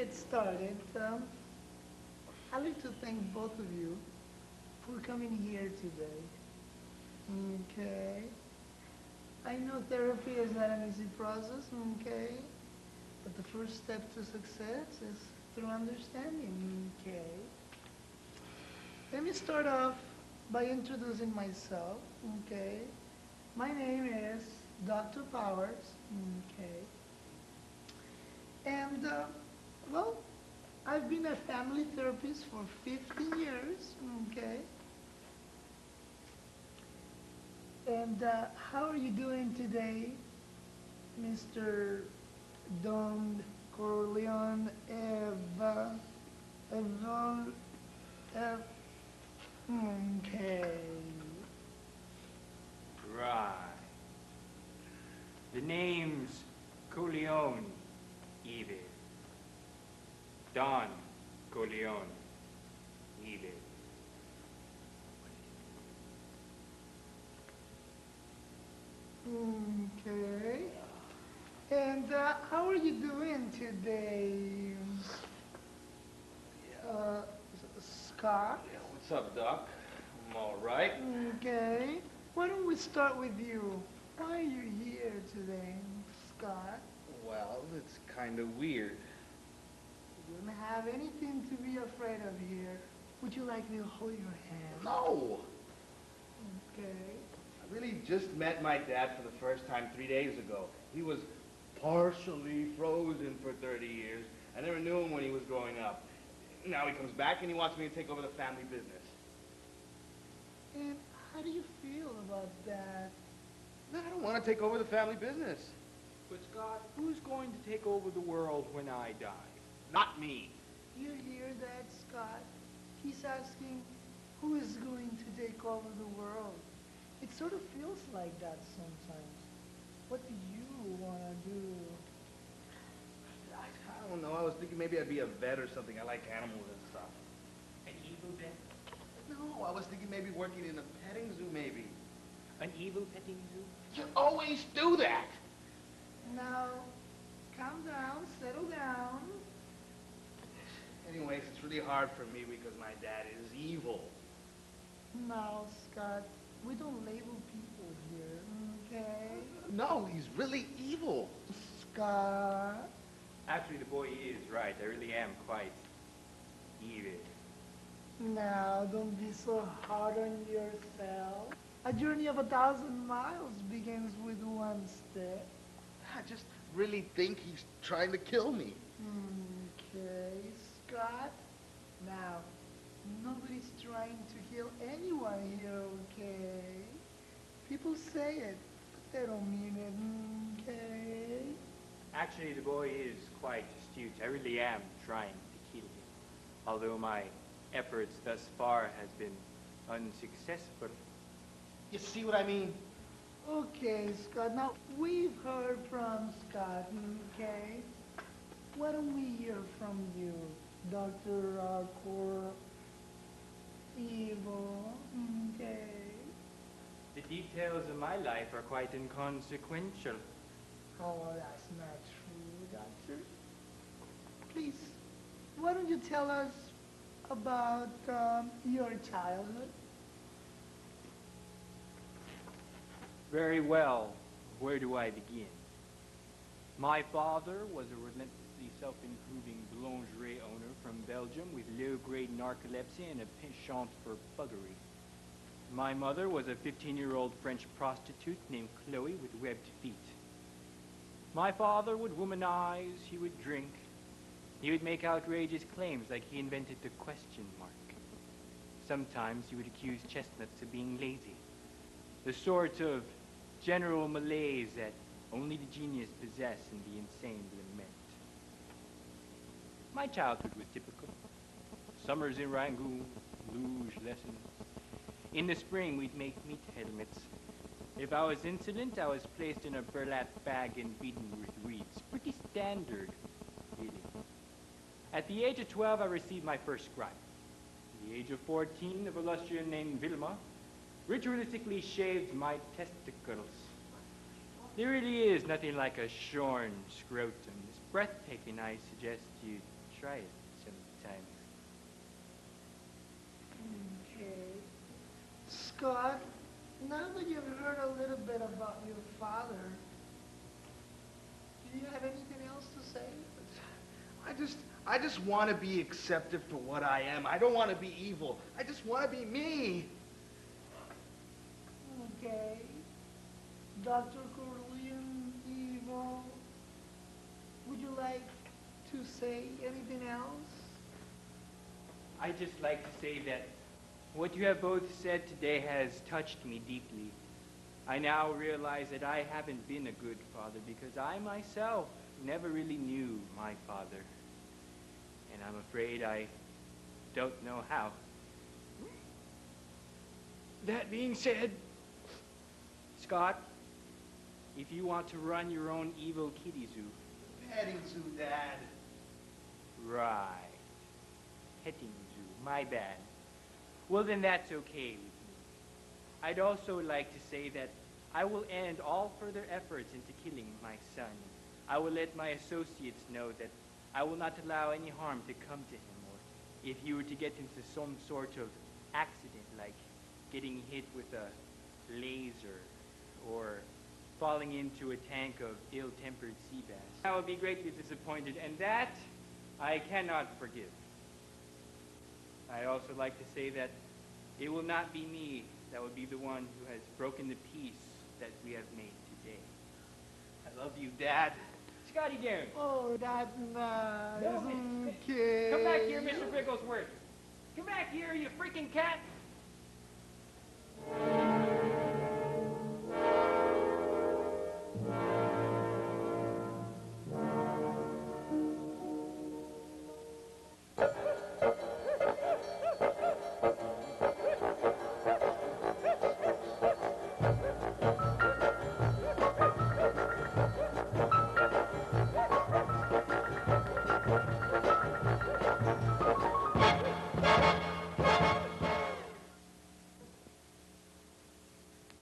get started, I'd like to thank both of you for coming here today. Okay. I know therapy is not an easy process, okay? But the first step to success is through understanding, okay? Let me start off by introducing myself, okay? My name is Dr. Powers, okay? And, well, I've been a family therapist for 15 years, okay? And how are you doing today, Mr. Don Corleone Evol, Ev, okay. Right. The name's Corleone, Evil. Don Corleone, Evil. Okay. And how are you doing today, Scott? Yeah, what's up, Doc? I'm all right. Okay. Why don't we start with you? Why are you here today, Scott? Well, it's kind of weird. You don't have anything to be afraid of here. Would you like me to hold your hand? No! Okay. I really just met my dad for the first time 3 days ago. He was partially frozen for 30 years. I never knew him when he was growing up. Now he comes back and he wants me to take over the family business. And how do you feel about that? No, I don't want to take over the family business. But Scott, who's going to take over the world when I die? Not me. You hear that, Scott? He's asking who is going to take over the world. It sort of feels like that sometimes. What do you want to do? I don't know. I was thinking maybe I'd be a vet or something. I like animals and stuff. An evil vet? No, I was thinking maybe working in a petting zoo maybe. An evil petting zoo? You always do that! Now, calm down, settle down. Anyways, it's really hard for me because my dad is evil. Now, Scott, we don't label people here, okay? No, he's really evil. Scott. Actually, the boy is right. I really am quite evil. Now, don't be so hard on yourself. A journey of 1,000 miles begins with one step. I just really think he's trying to kill me. Okay, Scott. Now, nobody's trying to kill anyone here, okay? People say it, but they don't mean it, okay? Actually, the boy is quite astute. I really am trying to kill him. Although my efforts thus far has been unsuccessful. You see what I mean? Okay, Scott. Now, we've heard from Scott, okay? Why don't we hear from you, Dr. Core Evil, okay? The details of my life are quite inconsequential. Oh, that's not true, Doctor. Please, why don't you tell us about your childhood? Very well. Where do I begin? My father was a relentlessly self-improving boulangerie owner from Belgium with low-grade narcolepsy and a penchant for buggery. My mother was a 15-year-old French prostitute named Chloe with webbed feet. My father would womanize, he would drink, he would make outrageous claims like he invented the question mark. Sometimes he would accuse chestnuts of being lazy, the sort of general malaise that only the genius possess and the insane lament. My childhood was typical. Summers in Rangoon, luge lessons. In the spring, we'd make meat helmets. If I was insolent, I was placed in a burlap bag and beaten with reeds. Pretty standard, really. At the age of 12, I received my first scribe. At the age of 14, a Velustrian named Vilma ritualistically shaved my testicles. There really is nothing like a shorn scrotum. It's breathtaking. I suggest you try it sometime. Okay. Scott, now that you've heard a little bit about your father, do you have anything else to say? I just want to be accepted for what I am. I don't want to be evil. I just want to be me. Okay. Dr. Corleone, evil. Would you like to say anything else? I'd just like to say that what you have both said today has touched me deeply. I now realize that I haven't been a good father because I myself never really knew my father. And I'm afraid I don't know how. That being said, Scott, if you want to run your own evil kitty zoo. Petting zoo, Dad. Right. Petting zoo, my bad. Well, then that's okay with me. I'd also like to say that I will end all further efforts into killing my son. I will let my associates know that I will not allow any harm to come to him, or if he were to get into some sort of accident, like getting hit with a laser, or falling into a tank of ill-tempered sea bass, I would be greatly disappointed, and that I cannot forgive. I'd also like to say that it will not be me that will be the one who has broken the peace that we have made today. I love you, Dad. Scotty Darren. Oh, that's nice. No, Miss- Okay. Come back here, Mr. Bigglesworth. Come back here, you freaking cat.